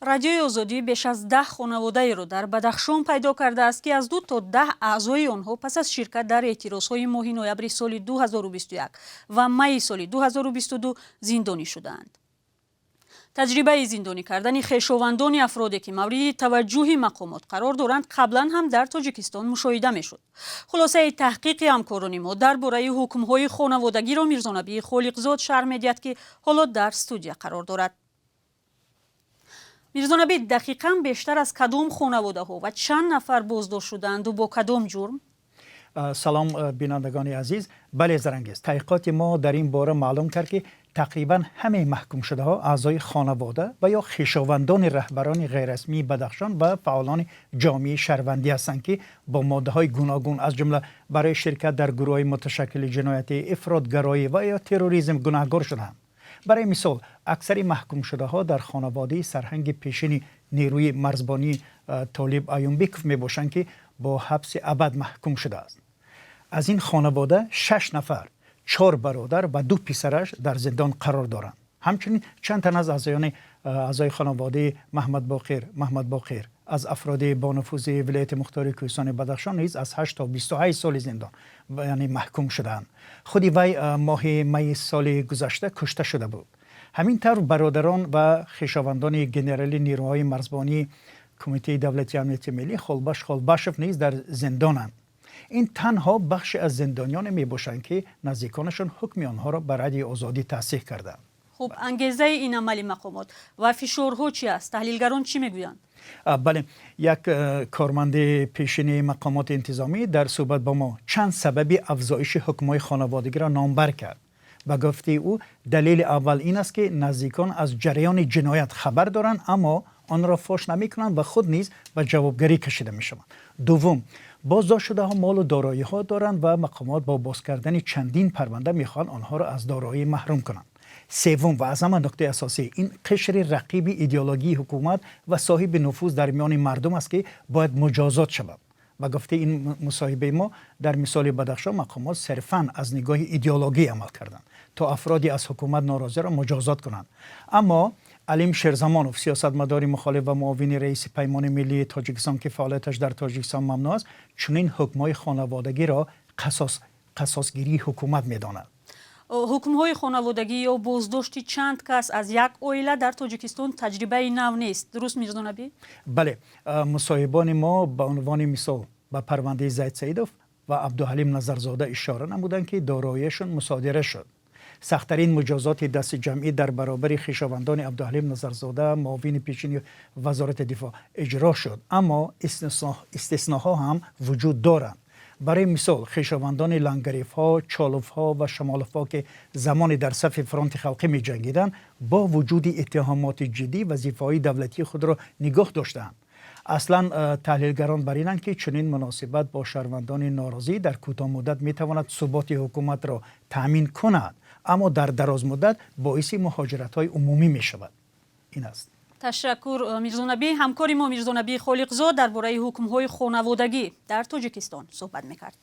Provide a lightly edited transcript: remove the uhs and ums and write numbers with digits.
رادیوی آزادی بیش از 10 خانواده را در بدخشان پیدا کرده است که از 2 تا 10 اعضای آنها پس از شرکت در اعتراضهای ماه نوامبر سال 2021 و می سال 2022 زندانی شدند. تجربه زندانی کردن خویشاوندان افرادی که مورد توجه مقامات قرار دارند قبلا هم در تاجیکستان مشاهده میشد. خلاصه تحقیق همکاران ما درباره حکم‌های خانوادگی را میرزا نبی خالقزاد شرح می‌دهد که حالا در استودیو قرار دارد. میرزا نبی، دقیقاً بیشتر از کدام خانواده ها و چند نفر بازداشت شدند و با کدام جرم؟ سلام بینندگان عزیز. بله زرنگیز، تحقیقات ما در این باره معلوم کرد که تقریبا همه محکوم شده ها اعضای خانواده و یا خویشاوندان رهبران غیررسمی بدخشان و فعالان جامعه شهروندی هستند که با ماده های گوناگون از جمله برای شرکت در گروه متشکل جنایت افراطگرایی و یا تروریسم گناهکار شدند. برای مثال اکثر محکوم شده ها در خانواده سرهنگ پیشین نیروی مرزبانی طالب ایومبیکوف می باشند که با حبس ابد محکوم شده است. از این خانواده 6 نفر، 4 برادر و 2 پسرش در زندان قرار دارند. همچنین چند تن از اعضای خانواده محمد باقر از افراد با نفوذ ولایت مختار کوهستان بدخشان نیز از 8 تا 28 سال زندان یعنی محکوم شدند. خود وی ماه می سال گذشته کشته شده بود. همینطور برادران و خویشاوندان گنرالی نیروهای مرزبانی کمیته دولتی امنیت ملی خالباشف نیز در زندانند. این تنها بخش از زندانیان می باشند که نزدیکانشان حکم آنها را بر علیه آزادی تصحیح کردند. خب انگیزه این عمل مقامات و فشارها چی است؟ تحلیلگران چی میگویند؟ بله، یک کارمند پیشین مقامات انتظامی در صحبت با ما چند سبب افزایش حکم‌های خانوادگی را نامبر کرد و گفته او دلیل اول این است که نزدیکان از جریان جنایت خبر دارند اما آن را فاش نمی‌کنند و خود نیز به جوابگری کشیده می‌شوند. دوم، بازداشت شده ها مال و دارایی ها دارند و مقامات با باز کردن چندین پرونده میخوان آنها را از دارایی محروم کنند. سوم و از همه نکته اساسی، این قشر رقیب ایدئولوژی حکومت و صاحب نفوذ در میان مردم است که باید مجازات شود. و گفته این مصاحبه ما در مثال بدخشان مقامات صرفاً از نگاه ایدئولوژی عمل کردند تا افرادی از حکومت ناراضی را مجازات کنند. اما علیم شیرزمانوف، سیاستمدار مخالف و معاون رئیس پیمان ملی تاجیکستان که فعالیتش در تاجیکستان ممنوع است، چنین حکم‌های خانوادگی را قصاصگیری حکومت می‌داند. حکم‌های خانوادگی یا بازداشت چند کس از یک عائله در تاجیکستان تجربه نو نیست، درست میرزا نبی؟ بله، مصاحبان ما به عنوان مثال به پرونده زید سیدوف و عبدالحلیم نظرزاده اشاره نمودند که داراییشان مصادره شد. سخت‌ترین مجازات دست جمعی در برابر خویشاوندان عبدالحلیم نظرزاده معاون پیشین وزارت دفاع اجرا شد، اما استثناها هم وجود دارند. برای مثال خویشاوندان لنگریف ها، چالوف ها و شمالوف ها که زمان در صف فرانت خلقی می جنگیدند با وجود اتهامات جدی وظیفه‌های دولتی خود را نگاه داشتند. اصلا تحلیلگران بر اینند که چنین مناسبت با شهروندان ناراضی در کوتاه مدت می تواند ثبات حکومت را تامین کند، اما در دراز مدت باعث مهاجرت‌های عمومی می شود. این است. تشکر میرزا نبی. همکاری ما میرزا نبی خالقزاد درباره حکم‌های خانوادگی در تاجیکستان صحبت می‌کرد.